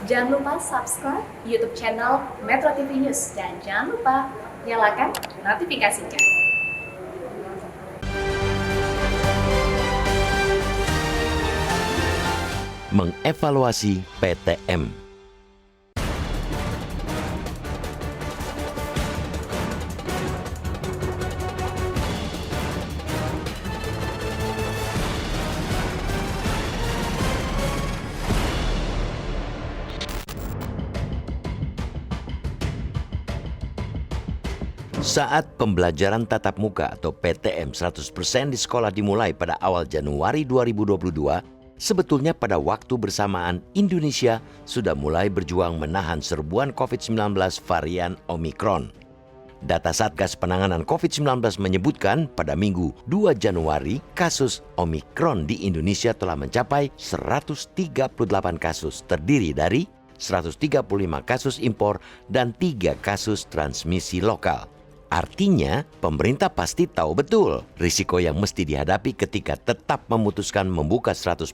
Jangan lupa subscribe YouTube channel Metro TV News dan jangan lupa nyalakan notifikasinya. Mengevaluasi PTM. Saat pembelajaran tatap muka atau PTM 100% di sekolah dimulai pada awal Januari 2022, sebetulnya pada waktu bersamaan Indonesia sudah mulai berjuang menahan serbuan COVID-19 varian Omikron. Data Satgas Penanganan COVID-19 menyebutkan pada Minggu 2 Januari, kasus Omikron di Indonesia telah mencapai 138 kasus, terdiri dari 135 kasus impor dan 3 kasus transmisi lokal. Artinya, pemerintah pasti tahu betul risiko yang mesti dihadapi ketika tetap memutuskan membuka 100%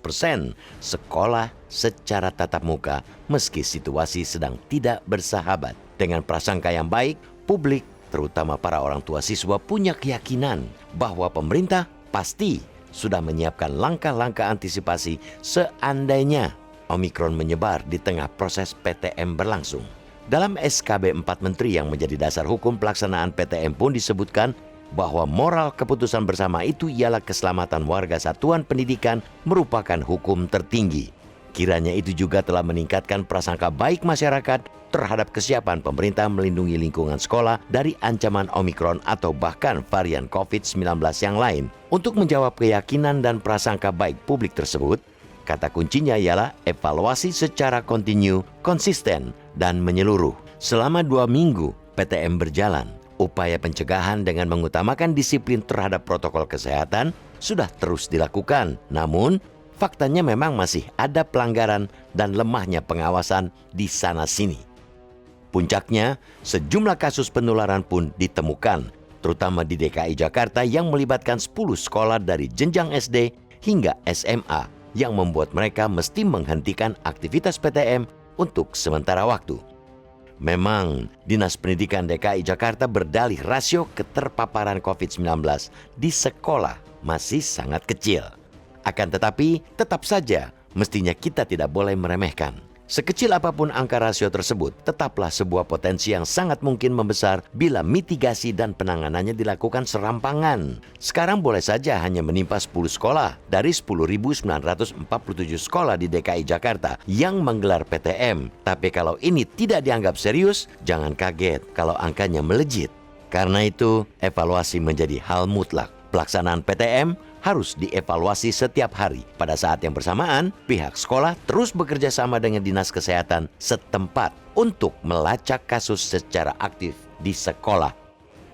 sekolah secara tatap muka meski situasi sedang tidak bersahabat. Dengan prasangka yang baik, publik, terutama para orang tua siswa punya keyakinan bahwa pemerintah pasti sudah menyiapkan langkah-langkah antisipasi seandainya Omikron menyebar di tengah proses PTM berlangsung. Dalam SKB 4 Menteri yang menjadi dasar hukum pelaksanaan PTM pun disebutkan bahwa moral keputusan bersama itu ialah keselamatan warga satuan pendidikan merupakan hukum tertinggi. Kiranya itu juga telah meningkatkan prasangka baik masyarakat terhadap kesiapan pemerintah melindungi lingkungan sekolah dari ancaman Omikron atau bahkan varian COVID-19 yang lain. Untuk menjawab keyakinan dan prasangka baik publik tersebut, kata kuncinya ialah evaluasi secara kontinu, konsisten, dan menyeluruh. Selama 2 minggu PTM berjalan, upaya pencegahan dengan mengutamakan disiplin terhadap protokol kesehatan sudah terus dilakukan. Namun, faktanya memang masih ada pelanggaran dan lemahnya pengawasan di sana-sini. Puncaknya, sejumlah kasus penularan pun ditemukan, terutama di DKI Jakarta yang melibatkan 10 sekolah dari jenjang SD hingga SMA, yang membuat mereka mesti menghentikan aktivitas PTM untuk sementara waktu. Memang, Dinas Pendidikan DKI Jakarta berdalih rasio keterpaparan COVID-19 di sekolah masih sangat kecil. Akan tetapi, tetap saja mestinya kita tidak boleh meremehkan. Sekecil apapun angka rasio tersebut, tetaplah sebuah potensi yang sangat mungkin membesar bila mitigasi dan penanganannya dilakukan serampangan. Sekarang boleh saja hanya menimpa 10 sekolah dari 10.947 sekolah di DKI Jakarta yang menggelar PTM. Tapi kalau ini tidak dianggap serius, jangan kaget kalau angkanya melejit. Karena itu, evaluasi menjadi hal mutlak. Pelaksanaan PTM harus dievaluasi setiap hari. Pada saat yang bersamaan, pihak sekolah terus bekerja sama dengan Dinas Kesehatan setempat untuk melacak kasus secara aktif di sekolah.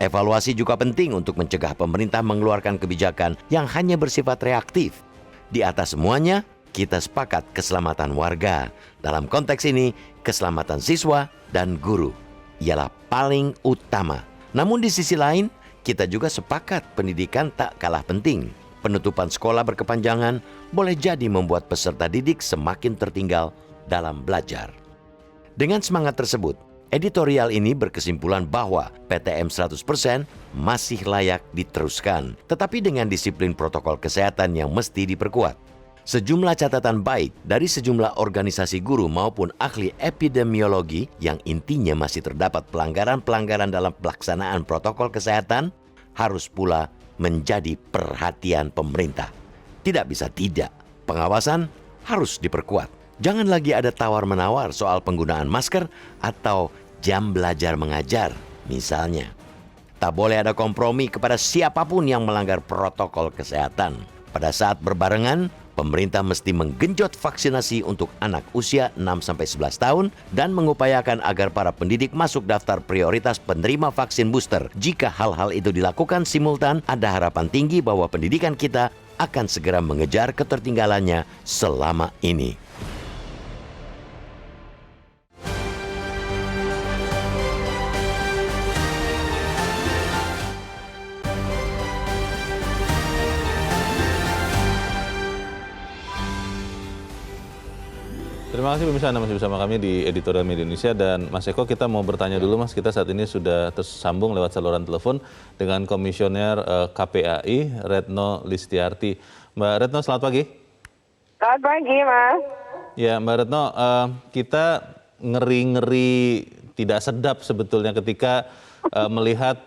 Evaluasi juga penting untuk mencegah pemerintah mengeluarkan kebijakan yang hanya bersifat reaktif. Di atas semuanya, kita sepakat keselamatan warga. Dalam konteks ini, keselamatan siswa dan guru ialah paling utama. Namun di sisi lain, kita juga sepakat pendidikan tak kalah penting. Penutupan sekolah berkepanjangan boleh jadi membuat peserta didik semakin tertinggal dalam belajar. Dengan semangat tersebut, editorial ini berkesimpulan bahwa PTM 100% masih layak diteruskan, tetapi dengan disiplin protokol kesehatan yang mesti diperkuat. Sejumlah catatan baik dari sejumlah organisasi guru maupun ahli epidemiologi yang intinya masih terdapat pelanggaran-pelanggaran dalam pelaksanaan protokol kesehatan harus pula menjadi perhatian pemerintah. Tidak bisa tidak, pengawasan harus diperkuat. Jangan lagi ada tawar-menawar soal penggunaan masker atau jam belajar mengajar, misalnya. Tak boleh ada kompromi kepada siapapun yang melanggar protokol kesehatan. Pada saat berbarengan, pemerintah mesti menggenjot vaksinasi untuk anak usia 6-11 tahun dan mengupayakan agar para pendidik masuk daftar prioritas penerima vaksin booster. Jika hal-hal itu dilakukan simultan, ada harapan tinggi bahwa pendidikan kita akan segera mengejar ketertinggalannya selama ini. Terima kasih pemirsa, Anda masih bersama kami di Editorial Media Indonesia. Dan Mas Eko, kita mau bertanya dulu Mas, kita saat ini sudah tersambung lewat saluran telepon dengan Komisioner KPAI, Retno Listiarti. Mbak Retno, selamat pagi. Selamat pagi, Mas. Ya, Mbak Retno, kita ngeri-ngeri tidak sedap sebetulnya ketika melihat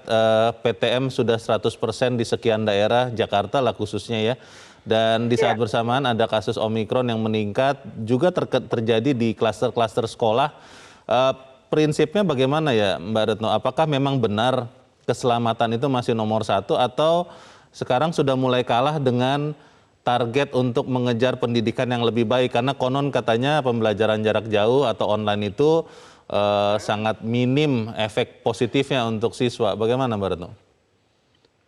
PTM sudah 100% di sekian daerah, Jakarta lah khususnya ya. Dan di saat bersamaan ada kasus Omikron yang meningkat, juga terjadi di klaster-klaster sekolah. Prinsipnya bagaimana ya Mbak Retno? Apakah memang benar keselamatan itu masih nomor satu atau sekarang sudah mulai kalah dengan target untuk mengejar pendidikan yang lebih baik? Karena konon katanya pembelajaran jarak jauh atau online itu sangat minim efek positifnya untuk siswa. Bagaimana Mbak Retno?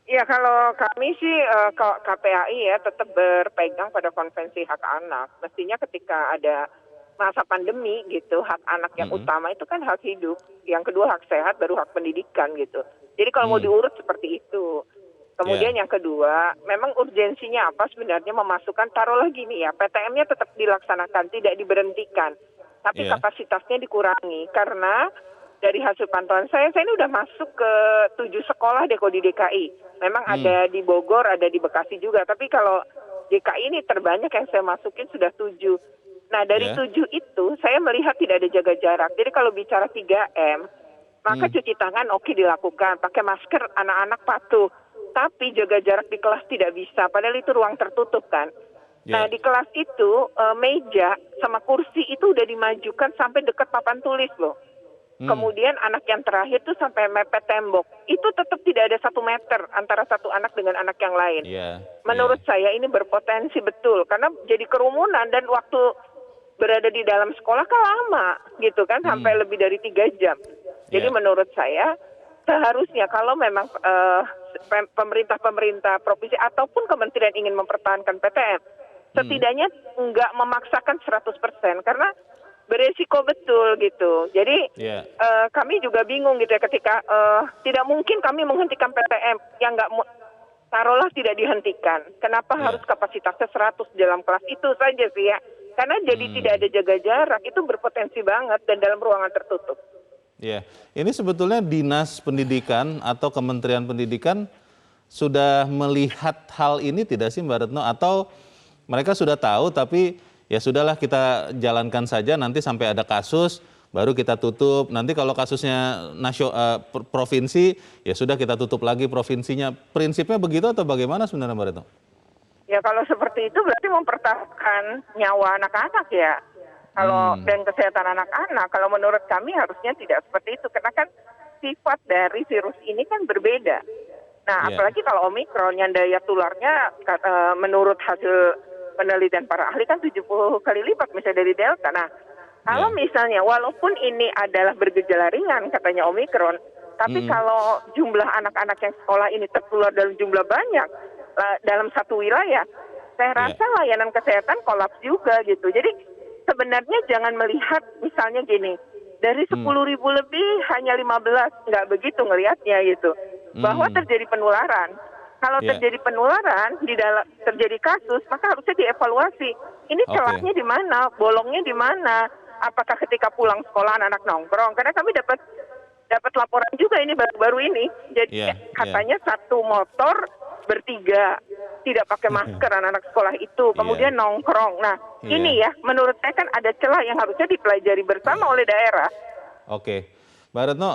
Ya, kalau kami sih KPAI ya tetap berpegang pada konvensi hak anak. Mestinya ketika ada masa pandemi gitu, hak anak yang utama itu kan hak hidup. Yang kedua hak sehat, baru hak pendidikan gitu. Jadi kalau mau diurut seperti itu. Kemudian yang kedua, memang urgensinya apa sebenarnya memasukkan, taruhlah gini ya, PTM-nya tetap dilaksanakan, tidak diberhentikan. Tapi kapasitasnya dikurangi karena dari hasil pantauan saya ini udah masuk ke 7 sekolah deh di DKI. Memang ada di Bogor, ada di Bekasi juga. Tapi kalau DKI ini terbanyak yang saya masukin sudah 7. Nah dari 7 itu saya melihat tidak ada jaga jarak. Jadi kalau bicara 3M, maka cuci tangan oke dilakukan. Pakai masker anak-anak patuh. Tapi jaga jarak di kelas tidak bisa. Padahal itu ruang tertutup kan. Nah di kelas itu meja sama kursi itu udah dimajukan sampai dekat papan tulis loh. Kemudian anak yang terakhir tuh sampai mepet tembok. Itu tetap tidak ada 1 meter antara satu anak dengan anak yang lain. Menurut saya ini berpotensi betul. Karena jadi kerumunan dan waktu berada di dalam sekolah kan lama gitu kan. Sampai lebih dari 3 jam. Jadi menurut saya seharusnya kalau memang pemerintah provinsi ataupun kementerian ingin mempertahankan PTM. Setidaknya nggak memaksakan 100%. Karena beresiko betul gitu. Jadi kami juga bingung gitu ya ketika tidak mungkin kami menghentikan PTM yang nggak taruhlah tidak dihentikan. Kenapa harus kapasitasnya 100 dalam kelas itu saja sih ya? Karena jadi tidak ada jaga jarak itu berpotensi banget dan dalam ruangan tertutup. Ya, ini sebetulnya Dinas Pendidikan atau Kementerian Pendidikan sudah melihat hal ini tidak sih Mbak Retno? Atau mereka sudah tahu tapi ya sudahlah kita jalankan saja, nanti sampai ada kasus baru kita tutup. Nanti kalau kasusnya provinsi ya sudah kita tutup lagi provinsinya. Prinsipnya begitu atau bagaimana sebenarnya Mbak Retno? Ya kalau seperti itu berarti mempertahankan nyawa anak-anak ya. Kalau dan kesehatan anak-anak, kalau menurut kami harusnya tidak seperti itu. Karena kan sifat dari virus ini kan berbeda. Nah apalagi kalau Omikron yang daya tularnya menurut hasil penelitian para ahli kan 70 kali lipat misalnya dari Delta. Nah, kalau misalnya walaupun ini adalah bergejala ringan katanya Omikron, tapi kalau jumlah anak-anak yang sekolah ini tertular dalam jumlah banyak dalam satu wilayah, saya rasa layanan kesehatan kolaps juga gitu. Jadi sebenarnya jangan melihat misalnya gini, dari 10.000 lebih hanya 15, nggak begitu ngelihatnya gitu. Bahwa terjadi penularan. Kalau terjadi penularan, terjadi kasus, maka harusnya dievaluasi. Ini celahnya di mana, bolongnya di mana? Apakah ketika pulang sekolah anak-anak nongkrong? Karena kami dapat laporan juga ini baru-baru ini. Jadi katanya satu motor bertiga tidak pakai masker anak-anak sekolah itu, kemudian nongkrong. Nah ini ya, menurut saya kan ada celah yang harusnya dipelajari bersama oleh daerah. Oke, Mbak Retno,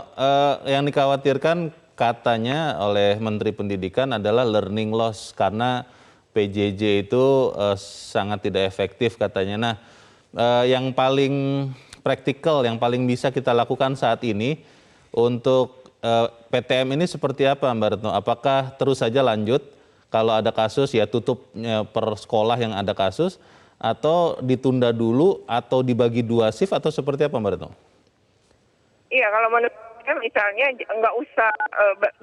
yang dikhawatirkan katanya oleh Menteri Pendidikan adalah learning loss karena PJJ itu sangat tidak efektif katanya. Nah, yang paling praktikal, yang paling bisa kita lakukan saat ini untuk PTM ini seperti apa Mbak Retno? Apakah terus saja lanjut kalau ada kasus ya tutup per sekolah yang ada kasus atau ditunda dulu atau dibagi 2 shift atau seperti apa Mbak Retno? Iya, kalau menurut saya misalnya nggak usah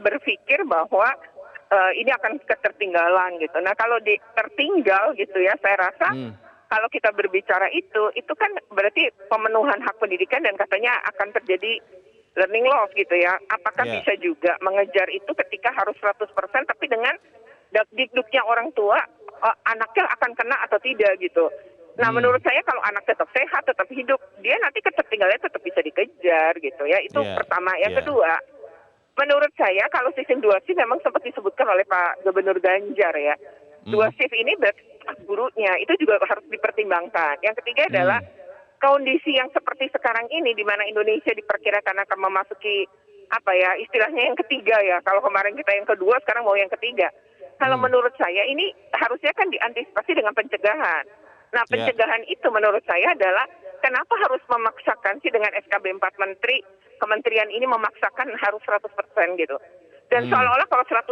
berpikir bahwa ini akan ketertinggalan gitu. Nah kalau tertinggal gitu ya, saya rasa kalau kita berbicara itu kan berarti pemenuhan hak pendidikan dan katanya akan terjadi learning loss gitu ya. Apakah bisa juga mengejar itu ketika harus 100% tapi dengan dikduknya orang tua, anaknya akan kena atau tidak gitu. Nah, menurut saya kalau anak tetap sehat, tetap hidup, dia nanti ketertinggalannya tetap bisa dikejar gitu ya. Itu Iya, pertama. Yang iya. kedua, menurut saya kalau sistem 2 shift memang sempat disebutkan oleh Pak Gubernur Ganjar ya. 2 shift ini berarti gurunya itu juga harus dipertimbangkan. Yang ketiga adalah kondisi yang seperti sekarang ini di mana Indonesia diperkirakan akan memasuki istilahnya yang ketiga ya. Kalau kemarin kita yang kedua, sekarang mau yang ketiga. Kalau menurut saya ini harusnya kan diantisipasi dengan pencegahan. Nah, pencegahan itu menurut saya adalah kenapa harus memaksakan sih dengan SKB 4 Menteri, kementerian ini memaksakan harus 100% gitu. Dan seolah-olah kalau 100%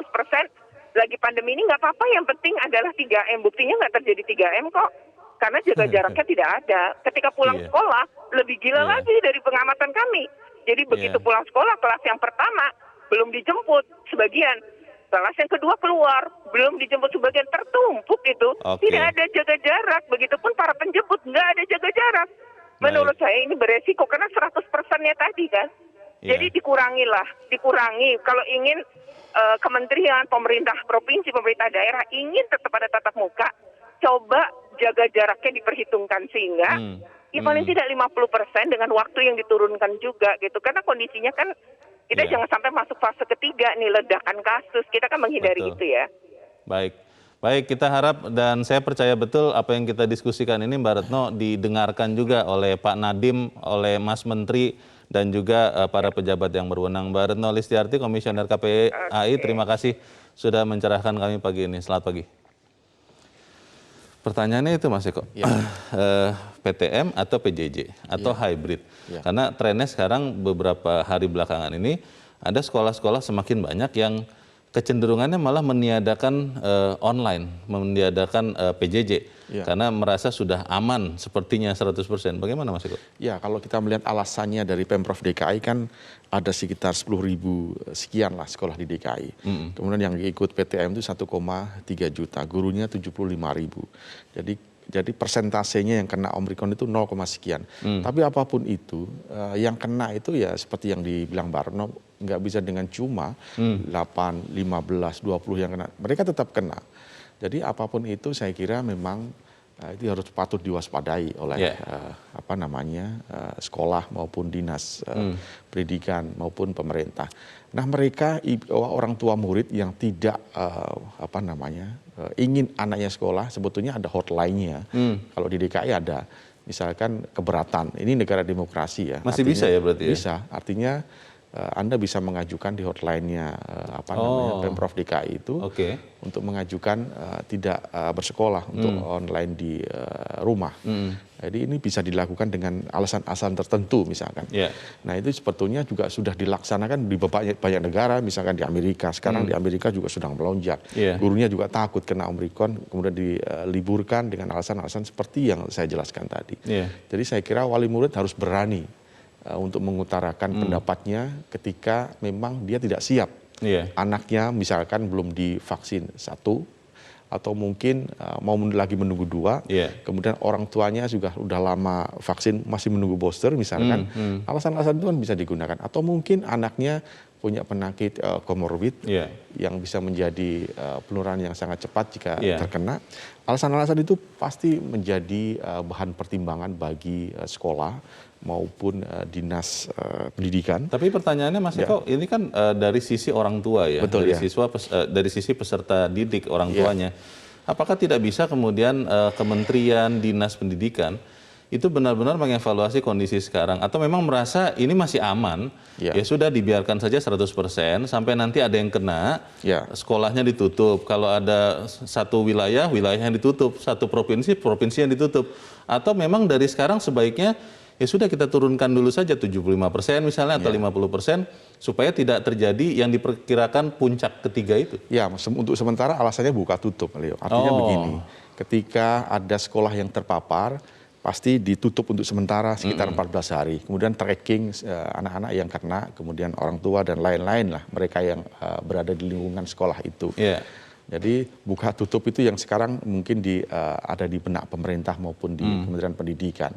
lagi pandemi ini nggak apa-apa, yang penting adalah 3M. Buktinya nggak terjadi 3M kok. Karena jaga jaraknya tidak ada. Ketika pulang sekolah, lebih gila lagi dari pengamatan kami. Jadi begitu pulang sekolah, kelas yang pertama belum dijemput sebagian. Kelas yang kedua keluar, belum dijemput sebagian, tertumpuk itu. Tidak ada jaga jarak, begitupun para penjemput nggak ada jaga jarak. Menurut saya ini beresiko karena 100%-nya tadi kan. Jadi dikurangi. Kalau ingin kementerian, pemerintah provinsi, pemerintah daerah ingin tetap ada tatap muka, coba jaga jaraknya diperhitungkan sehingga paling tidak 50% dengan waktu yang diturunkan juga gitu. Karena kondisinya kan kita jangan sampai masuk fase ketiga nih, ledakan kasus. Kita kan menghindari itu ya. Baik, kita harap dan saya percaya betul apa yang kita diskusikan ini Mbak Retno didengarkan juga oleh Pak Nadiem, oleh Mas Menteri, dan juga para pejabat yang berwenang. Mbak Retno Listiarti, Komisioner KPAI, terima kasih sudah mencerahkan kami pagi ini. Selamat pagi. Pertanyaannya itu Mas Eko, PTM atau PJJ atau hybrid? Karena trennya sekarang beberapa hari belakangan ini ada sekolah-sekolah semakin banyak yang kecenderungannya malah meniadakan online, meniadakan PJJ. Karena merasa sudah aman sepertinya 100%. Bagaimana Mas Eko? Ya, kalau kita melihat alasannya dari Pemprov DKI kan ada sekitar 10.000 sekian lah sekolah di DKI. Kemudian yang ikut PTM itu 1,3 juta, gurunya 75.000. Jadi persentasenya yang kena Omikron itu 0, sekian. Tapi apapun itu, yang kena itu ya seperti yang dibilang Barno, nggak bisa dengan cuma 8, 15, 20 yang kena. Mereka tetap kena. Jadi apapun itu saya kira memang itu harus patut diwaspadai oleh sekolah maupun dinas pendidikan maupun pemerintah. Nah, mereka orang tua murid yang tidak ingin anaknya sekolah, sebetulnya ada hotline-nya. Kalau di DKI ada, misalkan keberatan. Ini negara demokrasi ya. Masih bisa ya berarti ya? Bisa. Artinya Anda bisa mengajukan di hotline-nya Pemprov DKI itu untuk mengajukan tidak bersekolah untuk online di rumah. Jadi ini bisa dilakukan dengan alasan-alasan tertentu misalkan. Nah, itu sebetulnya juga sudah dilaksanakan di banyak negara, misalkan di Amerika. Sekarang di Amerika juga sedang melonjak. Gurunya juga takut kena Omikron, kemudian diliburkan dengan alasan-alasan seperti yang saya jelaskan tadi. Jadi saya kira wali murid harus berani untuk mengutarakan pendapatnya ketika memang dia tidak siap. Anaknya misalkan belum divaksin 1, atau mungkin mau lagi menunggu 2, kemudian orang tuanya juga udah lama vaksin masih menunggu booster misalkan. Alasan-alasan itu kan bisa digunakan. Atau mungkin anaknya punya penyakit komorbid yang bisa menjadi penularan yang sangat cepat jika terkena. Alasan-alasan itu pasti menjadi bahan pertimbangan bagi sekolah maupun dinas pendidikan. Tapi pertanyaannya Mas Eko, ini kan dari sisi orang tua ya, Betul, dari siswa, dari sisi peserta didik orang tuanya. Apakah tidak bisa kemudian kementerian, dinas pendidikan itu benar-benar mengevaluasi kondisi sekarang, atau memang merasa ini masih aman, ya sudah dibiarkan saja 100% sampai nanti ada yang kena, sekolahnya ditutup. Kalau ada satu wilayah yang ditutup, satu provinsi yang ditutup. Atau memang dari sekarang sebaiknya ya sudah kita turunkan dulu saja 75% misalnya atau 50% supaya tidak terjadi yang diperkirakan puncak ketiga itu. Ya, untuk sementara alasannya buka tutup, Leo. Artinya begini, ketika ada sekolah yang terpapar, pasti ditutup untuk sementara sekitar 14 hari. Kemudian tracking anak-anak yang kena, kemudian orang tua dan lain-lain lah mereka yang berada di lingkungan sekolah itu. Jadi buka tutup itu yang sekarang mungkin ada di benak pemerintah maupun di Kementerian Pendidikan.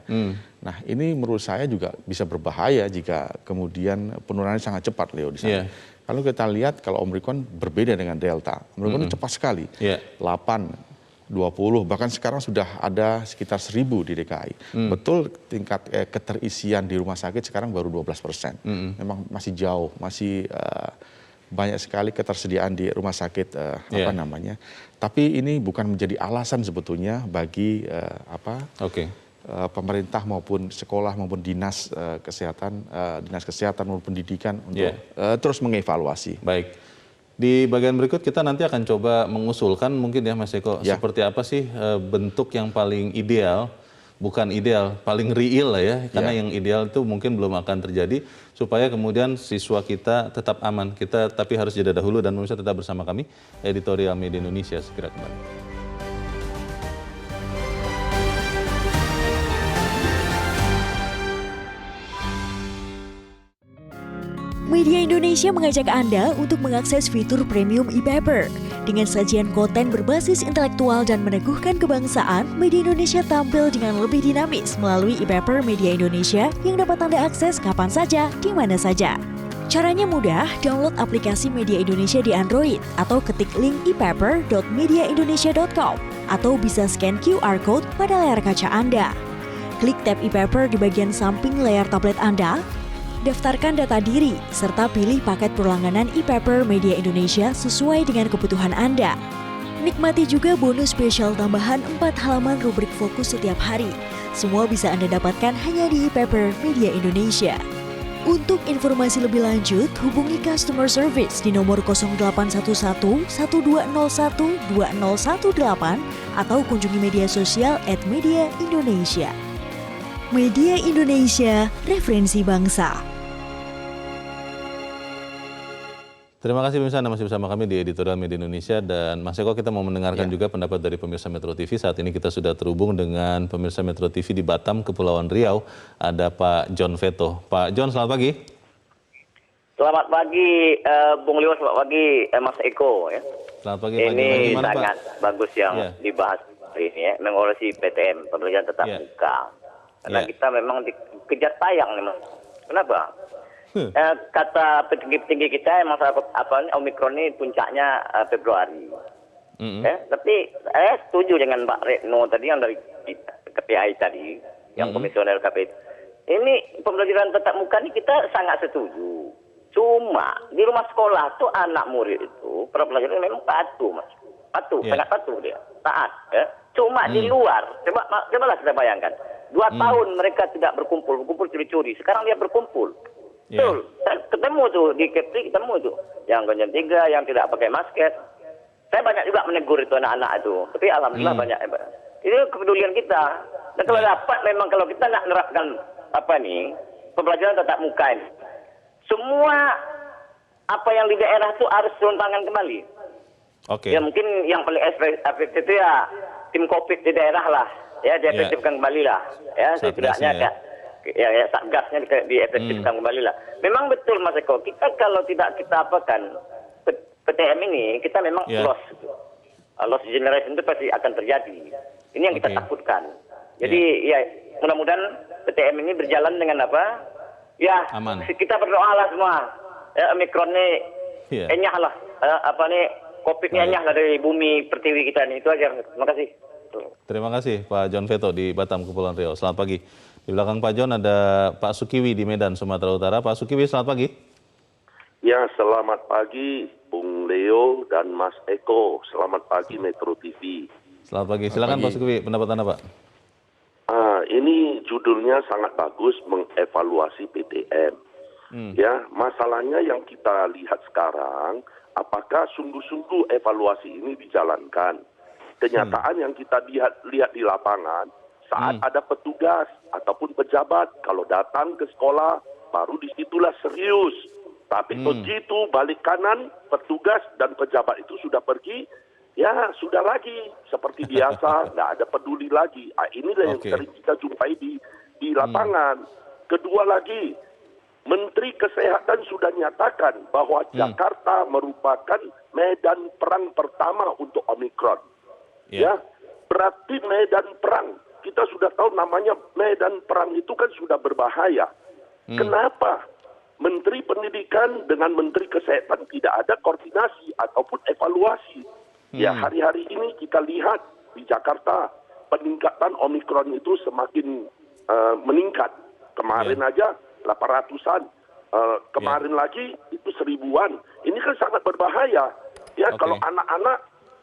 Nah, ini menurut saya juga bisa berbahaya jika kemudian penularannya sangat cepat, Leo, di sana. Kalau kita lihat kalau Omikron berbeda dengan Delta. Omikron cepat sekali. 8 20, bahkan sekarang sudah ada sekitar 1.000 di DKI. Betul tingkat keterisian di rumah sakit sekarang baru 12%. Memang masih jauh, masih banyak sekali ketersediaan di rumah sakit Tapi ini bukan menjadi alasan sebetulnya bagi pemerintah maupun sekolah maupun dinas kesehatan maupun pendidikan untuk terus mengevaluasi. Baik. Di bagian berikut kita nanti akan coba mengusulkan mungkin ya Mas Eko, seperti apa sih bentuk yang paling ideal, bukan ideal, paling real lah ya, karena yang ideal itu mungkin belum akan terjadi, supaya kemudian siswa kita tetap aman. Kita tapi harus jeda dahulu dan pemirsa tetap bersama kami, Editorial Media Indonesia segera kembali. Media Indonesia mengajak Anda untuk mengakses fitur premium e-paper. Dengan sajian konten berbasis intelektual dan meneguhkan kebangsaan, Media Indonesia tampil dengan lebih dinamis melalui e-paper Media Indonesia yang dapat Anda akses kapan saja, di mana saja. Caranya mudah, download aplikasi Media Indonesia di Android atau ketik link e-paper.mediaindonesia.com atau bisa scan QR Code pada layar kaca Anda. Klik tab e-paper di bagian samping layar tablet Anda, daftarkan data diri, serta pilih paket berlangganan e-paper Media Indonesia sesuai dengan kebutuhan Anda. Nikmati juga bonus spesial tambahan 4 halaman rubrik fokus setiap hari. Semua bisa Anda dapatkan hanya di e-paper Media Indonesia. Untuk informasi lebih lanjut, hubungi customer service di nomor 0811 1201 2018 atau kunjungi media sosial @Media Indonesia. Media Indonesia, referensi bangsa. Terima kasih pemirsa, Anda masih bersama kami di Editorial Media Indonesia, dan Mas Eko, kita mau mendengarkan juga pendapat dari pemirsa Metro TV. Saat ini kita sudah terhubung dengan pemirsa Metro TV di Batam, Kepulauan Riau. Ada Pak John Veto. Pak John, selamat pagi. Selamat pagi, Bung Leo, selamat pagi, Mas Eko. Ya. Selamat pagi, Pak John. Ini Bagaimana, sangat bagus yang dibahas hari ini, ya, mengurusi PTM, pembelajaran tatap muka. Karena kita memang dikejar tayang nih, Mas. Kenapa? Kata petinggi-petinggi kita emang Omikron ini puncaknya Februari. Tapi saya setuju dengan Pak Retno tadi yang dari KPI tadi, yang komisioner KPI. Ini pembelajaran tatap muka ini kita sangat setuju. Cuma di rumah sekolah tuh anak murid itu pelajaran memang patuh, Mas. Patuh, sangat patuh dia, taat. Ya. Cuma di luar, cobalah kita bayangkan. 2 tahun mereka tidak berkumpul curi-curi. Sekarang dia berkumpul. Betul, ketemu tuh di Kepri, ketemu tuh yang jam 3, yang tidak pakai masker. Saya banyak juga menegur itu anak-anak itu, tapi alhamdulillah banyak. Itu kepedulian kita. Dan kalau dapat, memang kalau kita nak menerapkan pembelajaran tatap muka ini, semua apa yang di daerah itu harus turun tangan kembali. Ya mungkin yang paling efektif itu ya tim COVID di daerah lah, ya diefektifkan kembali lah, ya setidaknya ya satgasnya diefektifkan kembali lah. Memang betul Mas Eko, kita kalau tidak kita apakan PTM ini, kita memang loss generation itu pasti akan terjadi. Ini yang kita takutkan. Jadi ya mudah-mudahan PTM ini berjalan dengan apa? Ya aman. Kita berdoa lah semua. Ya, Omikron ini enyah lah. COVID-nya enyah lah dari bumi pertiwi kita ini. Itu aja. Terima kasih. Terima kasih Pak John Veto di Batam, Kepulauan Riau. Selamat pagi. Di belakang Pak John ada Pak Sukiwi di Medan, Sumatera Utara. Pak Sukiwi, selamat pagi. Ya, selamat pagi Bung Leo dan Mas Eko. Selamat pagi Metro TV. Selamat pagi. Silakan Pak Sukiwi, pendapat Anda Pak. Ini judulnya sangat bagus, mengevaluasi PTM. Ya, masalahnya yang kita lihat sekarang, apakah sungguh-sungguh evaluasi ini dijalankan? Kenyataan yang kita lihat di lapangan, saat ada petugas ataupun pejabat, kalau datang ke sekolah, baru disitulah serius. Tapi begitu balik kanan, petugas dan pejabat itu sudah pergi, ya sudah lagi. Seperti biasa, nggak ada peduli lagi. Inilah yang sering kita jumpai di lapangan. Kedua lagi, Menteri Kesehatan sudah nyatakan bahwa Jakarta merupakan medan perang pertama untuk Omikron. Ya, berarti medan perang. Kita sudah tahu namanya medan perang itu kan sudah berbahaya. Kenapa Menteri Pendidikan dengan Menteri Kesehatan tidak ada koordinasi ataupun evaluasi? Ya, hari-hari ini kita lihat di Jakarta peningkatan Omikron itu semakin meningkat. Kemarin aja 800-an, kemarin lagi itu 1000-an. Ini kan sangat berbahaya. Ya, kalau anak-anak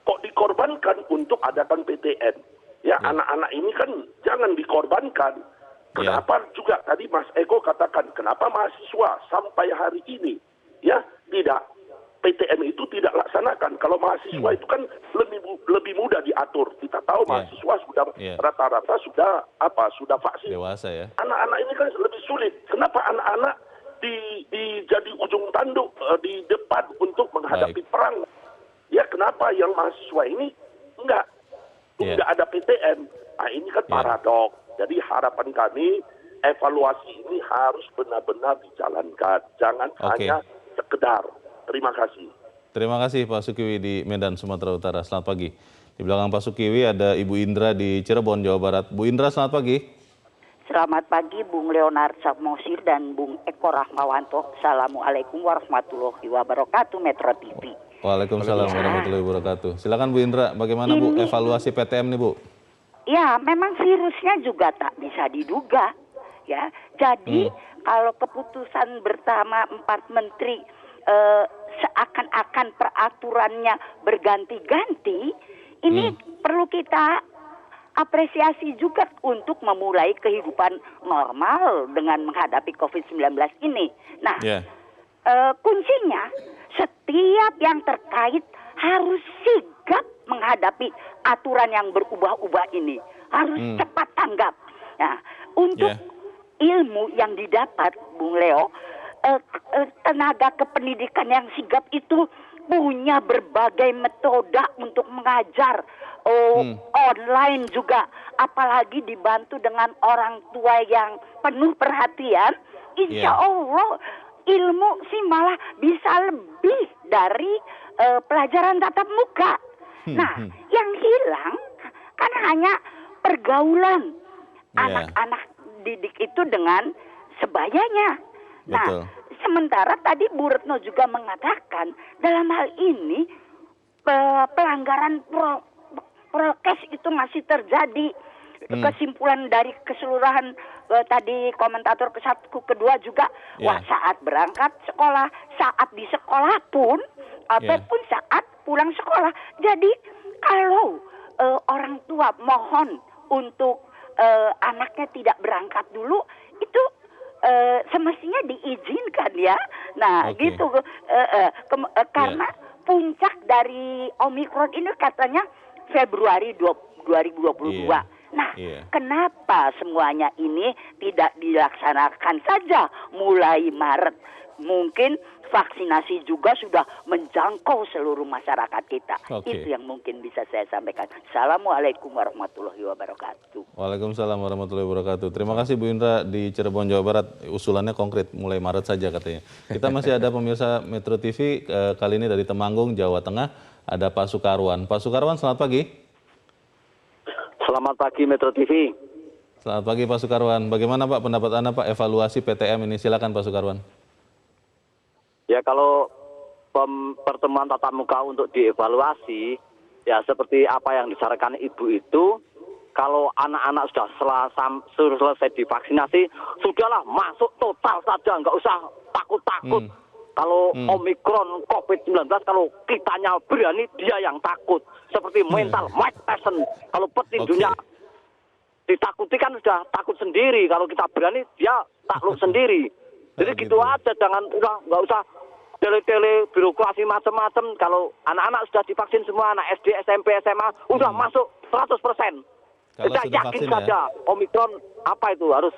kok dikorbankan untuk adakan PTM. Ya, anak-anak ini kan jangan dikorbankan. Kenapa juga tadi Mas Eko katakan, kenapa mahasiswa sampai hari ini ya tidak PTM itu tidak laksanakan. Kalau mahasiswa itu kan lebih mudah diatur. Kita tahu mahasiswa sudah rata-rata sudah vaksin. Dewasa ya. Anak-anak ini kan lebih sulit. Kenapa anak-anak jadi ujung tanduk di depan untuk menghadapi perang? Ya, kenapa yang mahasiswa ini enggak ada PTM? Nah, ini kan paradoks. Jadi harapan kami evaluasi ini harus benar-benar dijalankan. Jangan hanya sekedar. Terima kasih. Terima kasih Pak Sukiwi di Medan, Sumatera Utara. Selamat pagi. Di belakang Pak Sukiwi ada Ibu Indra di Cirebon, Jawa Barat. Bu Indra, selamat pagi. Selamat pagi Bung Leonard Satmosir dan Bung Eko Rahmawanto. Assalamualaikum warahmatullahi wabarakatuh, Metro TV. Waalaikumsalam warahmatullahi wabarakatuh. Silakan Bu Indra, bagaimana Bu evaluasi PTM nih Bu? Ya, memang virusnya juga tak bisa diduga. Ya, jadi kalau keputusan bersama 4 menteri seakan-akan peraturannya berganti-ganti, ini perlu kita apresiasi juga untuk memulai kehidupan normal dengan menghadapi COVID-19 ini. Nah, kuncinya setiap yang terkait harus sigap menghadapi aturan yang berubah-ubah ini. Harus cepat tanggap. Nah, untuk ilmu yang didapat, Bung Leo, tenaga kependidikan yang sigap itu punya berbagai metode untuk mengajar online juga, apalagi dibantu dengan orang tua yang penuh perhatian. Insya Allah ilmu sih malah bisa lebih dari pelajaran tatap muka. Nah, yang hilang kan hanya pergaulan anak-anak didik itu dengan sebayanya. Nah, sementara tadi Bu Retno juga mengatakan dalam hal ini pelanggaran prokes itu masih terjadi. Kesimpulan dari keseluruhan tadi komentator ke-1, kedua juga, wah, saat berangkat sekolah, saat di sekolah pun, ataupun saat pulang sekolah. Jadi kalau orang tua mohon untuk anaknya tidak berangkat dulu, itu semestinya diizinkan ya. Nah, gitu. Karena puncak dari Omikron ini katanya Februari 2022. Nah, kenapa semuanya ini tidak dilaksanakan saja mulai Maret? Mungkin vaksinasi juga sudah menjangkau seluruh masyarakat kita. Itu yang mungkin bisa saya sampaikan. Assalamualaikum warahmatullahi wabarakatuh. Waalaikumsalam warahmatullahi wabarakatuh. Terima kasih Bu Indra di Cirebon, Jawa Barat. Usulannya konkret, mulai Maret saja katanya. Kita masih ada pemirsa Metro TV, kali ini dari Temanggung, Jawa Tengah. Ada Pak Sukarwan. Pak Sukarwan, selamat pagi. Selamat pagi Metro TV. Selamat pagi Pak Sukarwan. Bagaimana Pak pendapat Anda Pak evaluasi PTM ini? Silakan Pak Sukarwan. Ya, kalau pertemuan tatap muka untuk dievaluasi, ya seperti apa yang disarankan Ibu itu, kalau anak-anak sudah selesai divaksinasi, sudahlah masuk total saja, nggak usah takut-takut. Kalau Omikron, COVID-19, kalau kitanya berani, dia yang takut. Seperti mental Mike Tyson, kalau petinjunya ditakuti kan sudah takut sendiri. Kalau kita berani, dia takluk sendiri. Jadi gitu aja, nggak usah tele-tele birokrasi macam-macam. Kalau anak-anak sudah divaksin semua, anak SD, SMP, SMA, udah masuk 100%. Kita yakin saja, Omikron apa itu harus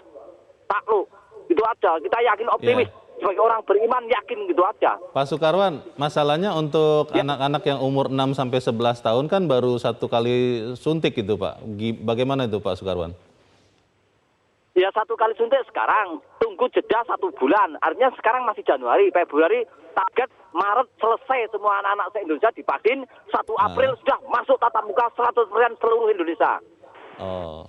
takluk. Itu aja, kita yakin optimis. Sebagai orang beriman yakin gitu aja. Pak Sukarwan, masalahnya untuk anak-anak yang umur 6-11 tahun kan baru 1 kali suntik gitu Pak. Bagaimana itu Pak Sukarwan? Ya 1 kali suntik sekarang, tunggu jeda 1 bulan. Artinya sekarang masih Januari, Februari, target Maret selesai semua anak-anak se-Indonesia divaksin. 1 April sudah masuk tatap muka 100% seluruh Indonesia. Oh,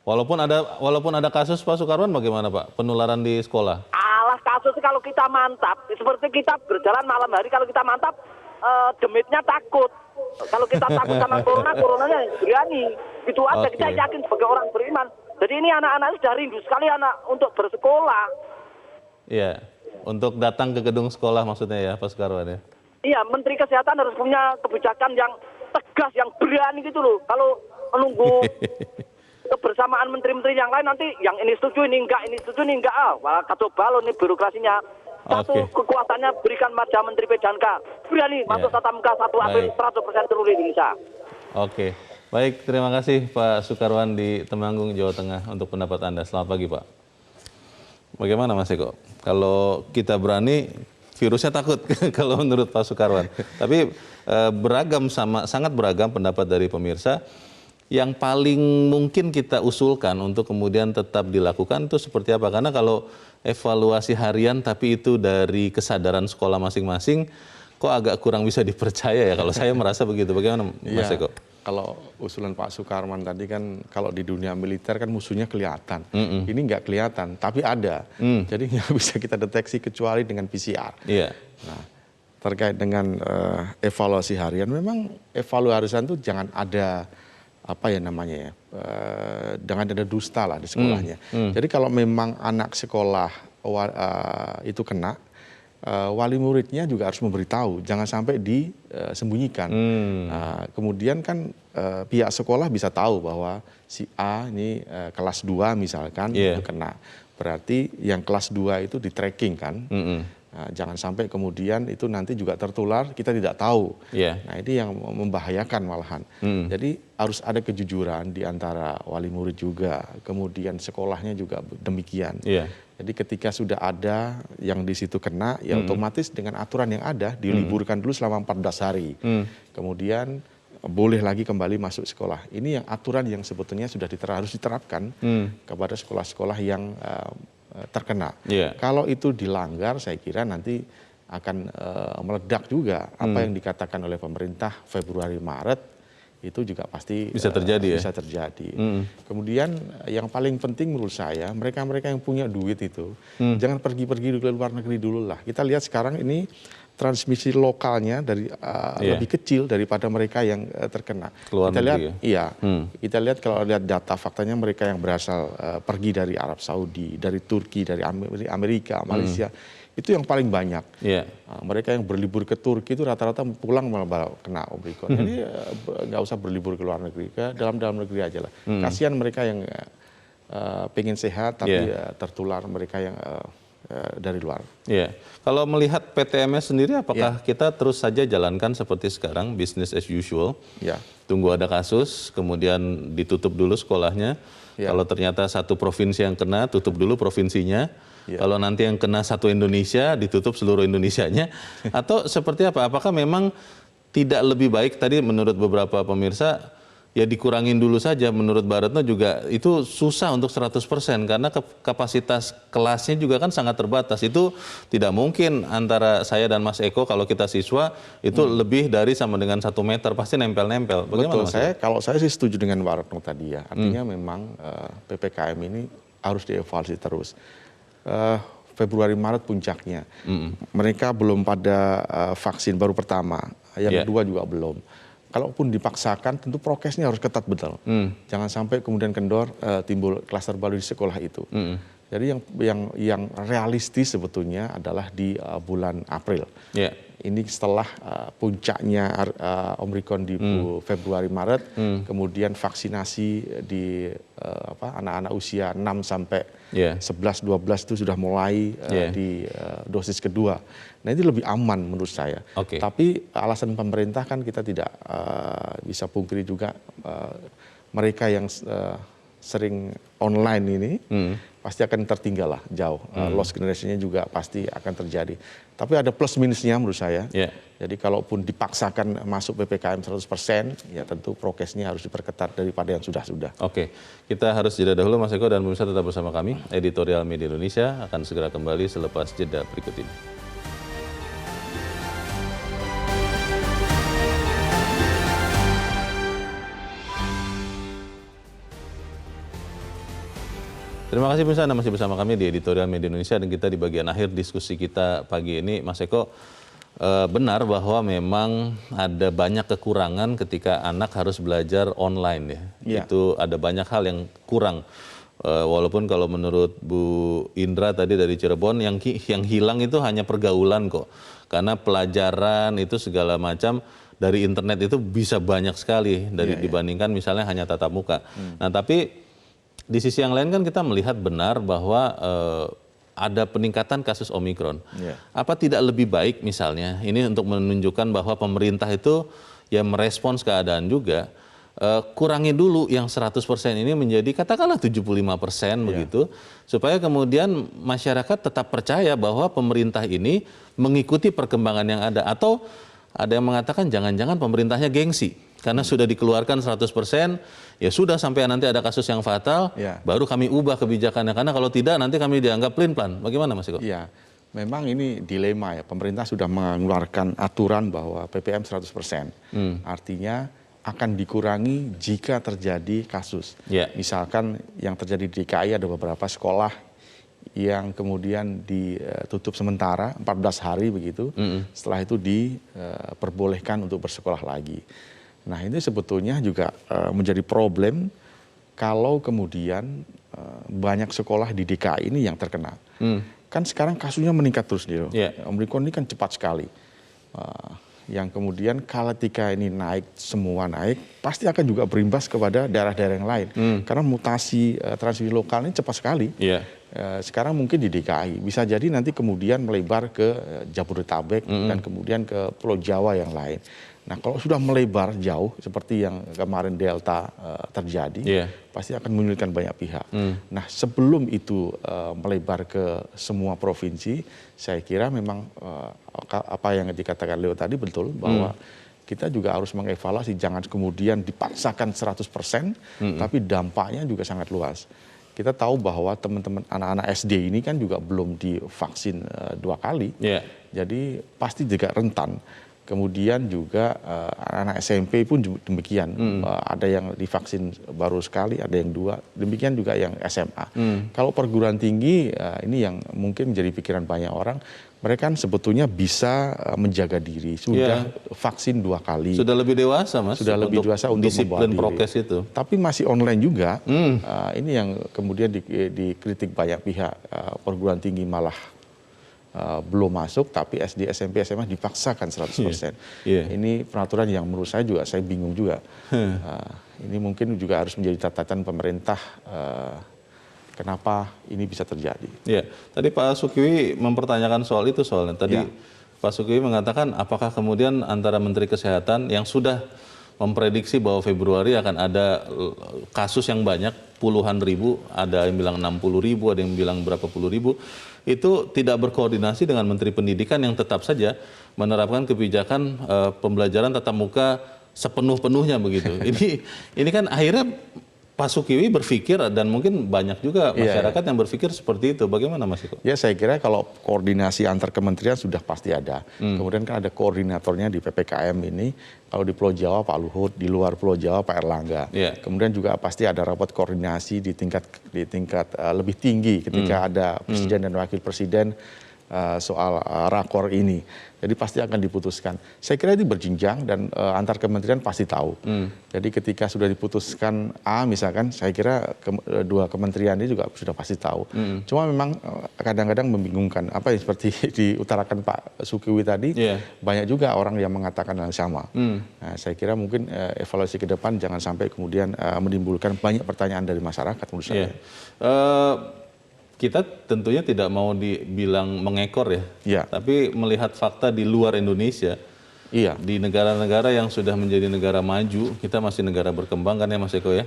walaupun ada kasus Pak Sukarwan, bagaimana Pak penularan di sekolah? Alah, kasus kalau kita mantap, seperti kita berjalan malam hari, kalau kita mantap demitnya takut. Kalau kita takut sama coronanya berani. Itu aja kita yakin sebagai orang beriman. Jadi ini anak-anak sudah rindu sekali untuk bersekolah. Iya, untuk datang ke gedung sekolah maksudnya ya, Pak Sukarwan ya? Iya, Menteri Kesehatan harus punya kebijakan yang tegas, yang berani gitu loh. Kalau menunggu kebersamaan menteri-menteri yang lain, nanti yang ini setuju, ini setuju, ini enggak. Kacau balon nih birokrasinya. Satu kekuatannya berikan pada Menteri PDK. Berani masuk tatap muka 1 April 100% seluruh Indonesia. Oke, baik, terima kasih Pak Sukarwan di Temanggung, Jawa Tengah untuk pendapat Anda. Selamat pagi Pak. Bagaimana Mas Eko? Kalau kita berani, virusnya takut kalau menurut Pak Sukarwan. Tapi sangat beragam pendapat dari pemirsa. Yang paling mungkin kita usulkan untuk kemudian tetap dilakukan itu seperti apa? Karena kalau evaluasi harian tapi itu dari kesadaran sekolah masing-masing, kok agak kurang bisa dipercaya ya, kalau saya merasa begitu. Bagaimana Mas Eko? Kalau usulan Pak Sukarman tadi kan kalau di dunia militer kan musuhnya kelihatan. Ini nggak kelihatan, tapi ada. Jadi nggak bisa kita deteksi kecuali dengan PCR. Nah, terkait dengan evaluasi harian, memang evaluasi harian itu jangan ada jangan ada dusta lah di sekolahnya. Jadi kalau memang anak sekolah itu kena, wali muridnya juga harus memberitahu, jangan sampai disembunyikan. Kemudian kan pihak sekolah bisa tahu bahwa si A ini kelas 2 misalkan itu kena. Berarti yang kelas 2 itu di tracking kan. Jangan sampai kemudian itu nanti juga tertular, kita tidak tahu. Nah ini yang membahayakan malahan. Jadi harus ada kejujuran di antara wali murid juga, kemudian sekolahnya juga demikian. Jadi ketika sudah ada yang di situ kena, ya otomatis dengan aturan yang ada diliburkan dulu selama 14 hari. Kemudian boleh lagi kembali masuk sekolah. Ini yang aturan yang sebetulnya sudah harus diterapkan kepada sekolah-sekolah yang terkena. Kalau itu dilanggar, saya kira nanti akan meledak juga apa yang dikatakan oleh pemerintah Februari Maret, itu juga pasti bisa terjadi. Kemudian yang paling penting menurut saya, mereka-mereka yang punya duit itu jangan pergi-pergi ke luar negeri dulu lah. Kita lihat sekarang ini transmisi lokalnya dari lebih kecil daripada mereka yang terkena. Kita lihat, kita lihat kalau lihat data faktanya, mereka yang berasal pergi dari Arab Saudi, dari Turki, dari Amerika, Malaysia, itu yang paling banyak. Mereka yang berlibur ke Turki itu rata-rata pulang malah kena Omikron. Jadi nggak usah berlibur ke luar negeri, ke dalam negeri aja lah. Kasihan mereka yang pengen sehat tapi tertular mereka yang dari luar. Kalau melihat PTM-nya sendiri, apakah kita terus saja jalankan seperti sekarang, business as usual? Tunggu ada kasus, kemudian ditutup dulu sekolahnya. Kalau ternyata satu provinsi yang kena, tutup dulu provinsinya. Kalau nanti yang kena satu Indonesia, ditutup seluruh Indonesianya. Atau seperti apa? Apakah memang tidak lebih baik tadi menurut beberapa pemirsa, ya dikurangin dulu saja? Menurut Mbak Retno juga itu susah untuk 100% karena kapasitas kelasnya juga kan sangat terbatas. Itu tidak mungkin antara saya dan Mas Eko kalau kita siswa itu lebih dari sama dengan 1 meter, pasti nempel-nempel. Betul, kalau saya sih setuju dengan Mbak Retno tadi ya. Artinya memang PPKM ini harus dievaluasi terus. Februari Maret puncaknya. Mereka belum pada vaksin baru pertama, yang kedua juga belum. Kalaupun dipaksakan, tentu prokesnya harus ketat betul. Jangan sampai kemudian kendor timbul klaster baru di sekolah itu. Jadi yang realistis sebetulnya adalah di bulan April. Ini setelah puncaknya Omikron di Februari Maret, kemudian vaksinasi di anak-anak usia 6 sampai 11-12 itu sudah mulai di dosis kedua. Nah ini lebih aman menurut saya. Tapi alasan pemerintah kan kita tidak bisa pungkiri juga, mereka yang sering online ini pasti akan tertinggal lah jauh. Lost generation-nya juga pasti akan terjadi. Tapi ada plus minusnya menurut saya. Jadi kalaupun dipaksakan masuk PPKM 100%, ya tentu prokesnya harus diperketat daripada yang sudah-sudah. Oke, kita harus jeda dahulu Mas Eko dan pemirsa tetap bersama kami. Editorial Media Indonesia akan segera kembali selepas jeda berikut ini. Terima kasih pemirsa, Anda masih bersama kami di Editorial Media Indonesia dan kita di bagian akhir diskusi kita pagi ini. Mas Eko, benar bahwa memang ada banyak kekurangan ketika anak harus belajar online ya. Itu ada banyak hal yang kurang. Walaupun kalau menurut Bu Indra tadi dari Cirebon yang hilang itu hanya pergaulan kok. Karena pelajaran itu segala macam dari internet itu bisa banyak sekali dibandingkan misalnya hanya tatap muka. Nah, tapi di sisi yang lain kan kita melihat benar bahwa ada peningkatan kasus Omikron. Apa tidak lebih baik misalnya, ini untuk menunjukkan bahwa pemerintah itu ya merespons keadaan juga, kurangi dulu yang 100% ini menjadi katakanlah 75% begitu, supaya kemudian masyarakat tetap percaya bahwa pemerintah ini mengikuti perkembangan yang ada. Atau ada yang mengatakan jangan-jangan pemerintahnya gengsi. Karena sudah dikeluarkan 100%, ya sudah sampai nanti ada kasus yang fatal, baru kami ubah kebijakannya. Karena kalau tidak nanti kami dianggap pelin-pelan. Bagaimana Mas Eko? Iya, memang ini dilema ya. Pemerintah sudah mengeluarkan aturan bahwa PPM 100%. Artinya akan dikurangi jika terjadi kasus. Misalkan yang terjadi di DKI ada beberapa sekolah yang kemudian ditutup sementara 14 hari begitu. Setelah itu diperbolehkan untuk bersekolah lagi. Nah, ini sebetulnya juga menjadi problem kalau kemudian banyak sekolah di DKI ini yang terkena. Kan sekarang kasusnya meningkat terus, Dil. Omikron ini kan cepat sekali. Yang kemudian ketika ini semua naik, pasti akan juga berimbas kepada daerah-daerah yang lain. Karena mutasi transmisi lokal ini cepat sekali. Sekarang mungkin di DKI, bisa jadi nanti kemudian melebar ke Jabodetabek dan kemudian ke Pulau Jawa yang lain. Nah, kalau sudah melebar jauh seperti yang kemarin Delta terjadi, pasti akan menyulitkan banyak pihak. Nah, sebelum itu melebar ke semua provinsi, saya kira memang apa yang dikatakan Leo tadi betul, bahwa kita juga harus mengevaluasi, jangan kemudian dipaksakan 100%, tapi dampaknya juga sangat luas. Kita tahu bahwa teman-teman anak-anak SD ini kan juga belum divaksin 2 kali, jadi pasti juga rentan. Kemudian juga anak SMP pun demikian, ada yang divaksin baru sekali, ada yang 2, demikian juga yang SMA. Kalau perguruan tinggi, ini yang mungkin menjadi pikiran banyak orang, mereka kan sebetulnya bisa menjaga diri, sudah vaksin 2 kali. Sudah lebih dewasa, Mas. Sudah lebih dewasa untuk disiplin membawa diri. prokes itu. Tapi masih online juga, ini yang kemudian dikritik banyak pihak, perguruan tinggi malah belum masuk, tapi SD, SMP, SMA dipaksakan 100%. Ini peraturan yang menurut saya juga, saya bingung juga. Ini mungkin juga harus menjadi catatan pemerintah, kenapa ini bisa terjadi. Tadi Pak Sukiwi mempertanyakan soal itu soalnya. Tadi Pak Sukiwi mengatakan apakah kemudian antara Menteri Kesehatan yang sudah memprediksi bahwa Februari akan ada kasus yang banyak, puluhan ribu, ada yang bilang 60 ribu, ada yang bilang berapa puluh ribu, itu tidak berkoordinasi dengan Menteri Pendidikan yang tetap saja menerapkan kebijakan pembelajaran tatap muka sepenuh-penuhnya begitu. Ini kan akhirnya Pak Sukiwi berpikir, dan mungkin banyak juga masyarakat yang berpikir seperti itu. Bagaimana Mas Eko? Ya, saya kira kalau koordinasi antar kementerian sudah pasti ada. Kemudian kan ada koordinatornya di PPKM ini. Kalau di Pulau Jawa Pak Luhut, di luar Pulau Jawa Pak Erlangga. Kemudian juga pasti ada rapat koordinasi di tingkat lebih tinggi ketika ada presiden dan wakil presiden soal rakor ini. Jadi pasti akan diputuskan. Saya kira ini berjenjang dan antar kementerian pasti tahu. Jadi ketika sudah diputuskan A misalkan, saya kira 2 kementerian ini juga sudah pasti tahu. Cuma memang kadang-kadang membingungkan. Apa yang seperti diutarakan Pak Sukiwi tadi, banyak juga orang yang mengatakan hal yang sama. Nah, saya kira mungkin evaluasi ke depan jangan sampai kemudian menimbulkan banyak pertanyaan dari masyarakat menurut saya. Kita tentunya tidak mau dibilang mengekor ya, tapi melihat fakta di luar Indonesia, di negara-negara yang sudah menjadi negara maju, kita masih negara berkembang kan ya Mas Eko ya,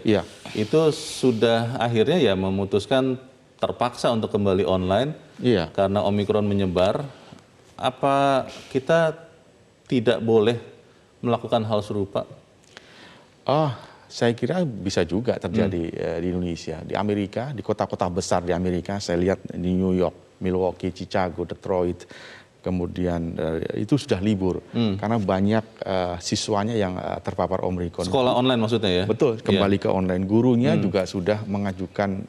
itu sudah akhirnya ya memutuskan terpaksa untuk kembali online karena Omikron menyebar. Apa kita tidak boleh melakukan hal serupa? Saya kira bisa juga terjadi di Indonesia, di Amerika, di kota-kota besar di Amerika. Saya lihat di New York, Milwaukee, Chicago, Detroit, kemudian itu sudah libur karena banyak siswanya yang terpapar Omikron. Sekolah online maksudnya ya? Betul, kembali ke online. Gurunya juga sudah mengajukan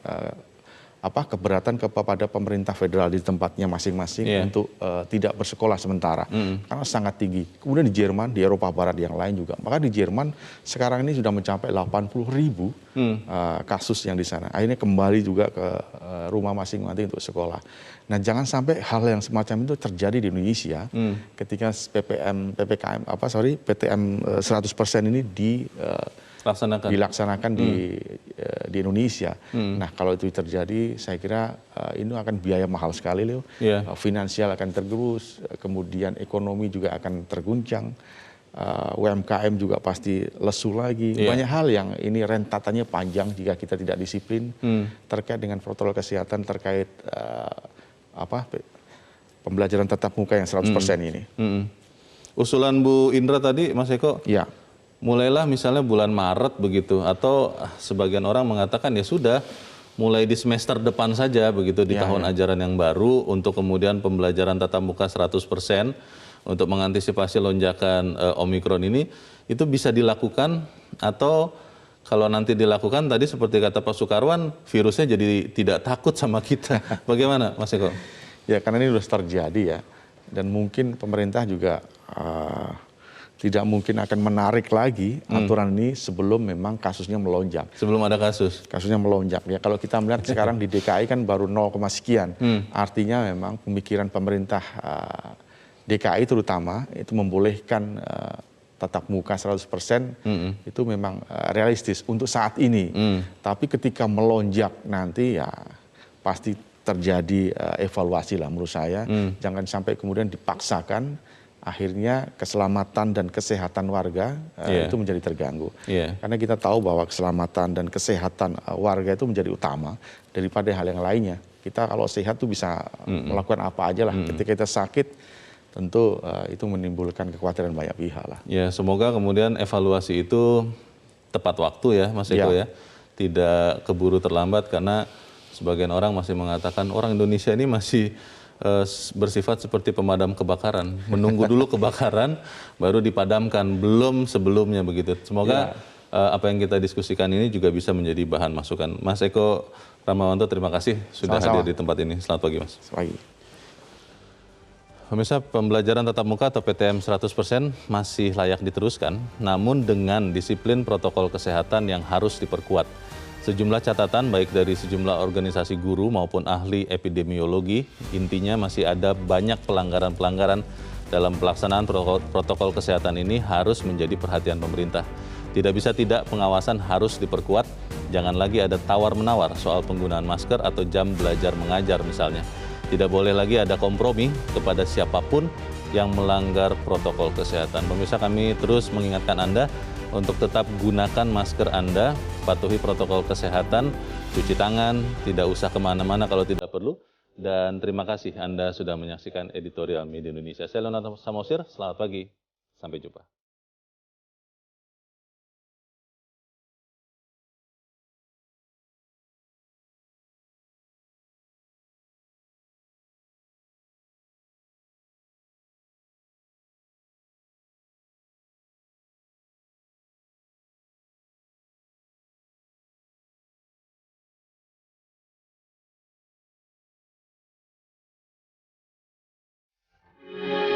keberatan kepada pemerintah federal di tempatnya masing-masing untuk tidak bersekolah sementara karena sangat tinggi. Kemudian di Jerman, di Eropa Barat yang lain juga. Maka di Jerman sekarang ini sudah mencapai 80.000 kasus yang di sana. Akhirnya kembali juga ke rumah masing-masing untuk sekolah. Nah, jangan sampai hal yang semacam itu terjadi di Indonesia ketika PTM 100% ini dilaksanakan di Indonesia. Nah, kalau itu terjadi, saya kira ini akan biaya mahal sekali, Leo. Finansial akan tergerus, kemudian ekonomi juga akan terguncang, UMKM juga pasti lesu lagi. Banyak hal yang ini rentatannya panjang jika kita tidak disiplin terkait dengan protokol kesehatan, terkait pembelajaran tatap muka yang 100% ini. Usulan Bu Indra tadi, Mas Eko, mulailah misalnya bulan Maret begitu, atau sebagian orang mengatakan ya sudah, mulai di semester depan saja begitu, di tahun ajaran yang baru, untuk kemudian pembelajaran tatap muka 100% untuk mengantisipasi lonjakan Omikron ini, itu bisa dilakukan. Atau kalau nanti dilakukan, tadi seperti kata Pak Sukarwan, virusnya jadi tidak takut sama kita. Bagaimana, Mas Eko? Ya, karena ini sudah terjadi ya, dan mungkin pemerintah juga tidak mungkin akan menarik lagi aturan ini sebelum memang kasusnya melonjak. Sebelum ada kasus? Kasusnya melonjak. Ya, kalau kita melihat sekarang di DKI kan baru 0, sekian. Artinya memang pemikiran pemerintah DKI terutama itu membolehkan tatap muka 100% itu memang realistis untuk saat ini. Tapi ketika melonjak nanti ya pasti terjadi evaluasi lah menurut saya. Jangan sampai kemudian dipaksakan, akhirnya keselamatan dan kesehatan warga itu menjadi terganggu. Karena kita tahu bahwa keselamatan dan kesehatan warga itu menjadi utama daripada hal yang lainnya. Kita kalau sehat tuh bisa melakukan apa aja lah. Ketika kita sakit, tentu itu menimbulkan kekhawatiran banyak pihak lah. Ya, semoga kemudian evaluasi itu tepat waktu ya, Mas Eko ya. Tidak keburu terlambat, karena sebagian orang masih mengatakan orang Indonesia ini masih bersifat seperti pemadam kebakaran, menunggu dulu kebakaran baru dipadamkan, belum sebelumnya begitu. Semoga apa yang kita diskusikan ini juga bisa menjadi bahan masukan. Mas Eko Ramawanto, terima kasih sudah hadir di tempat ini. Selamat pagi, Mas. Selamat pagi. Pemirsa, pembelajaran tatap muka atau PTM 100% masih layak diteruskan, namun dengan disiplin protokol kesehatan yang harus diperkuat. Sejumlah catatan baik dari sejumlah organisasi guru maupun ahli epidemiologi, intinya masih ada banyak pelanggaran-pelanggaran dalam pelaksanaan protokol kesehatan ini harus menjadi perhatian pemerintah. Tidak bisa tidak, pengawasan harus diperkuat. Jangan lagi ada tawar-menawar soal penggunaan masker atau jam belajar mengajar misalnya. Tidak boleh lagi ada kompromi kepada siapapun yang melanggar protokol kesehatan. Pemirsa, kami terus mengingatkan Anda untuk tetap gunakan masker Anda, patuhi protokol kesehatan, cuci tangan, tidak usah kemana-mana kalau tidak perlu. Dan terima kasih Anda sudah menyaksikan Editorial Media Indonesia. Saya Leonardo Samosir, selamat pagi, sampai jumpa.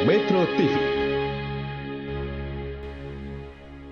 Metro TV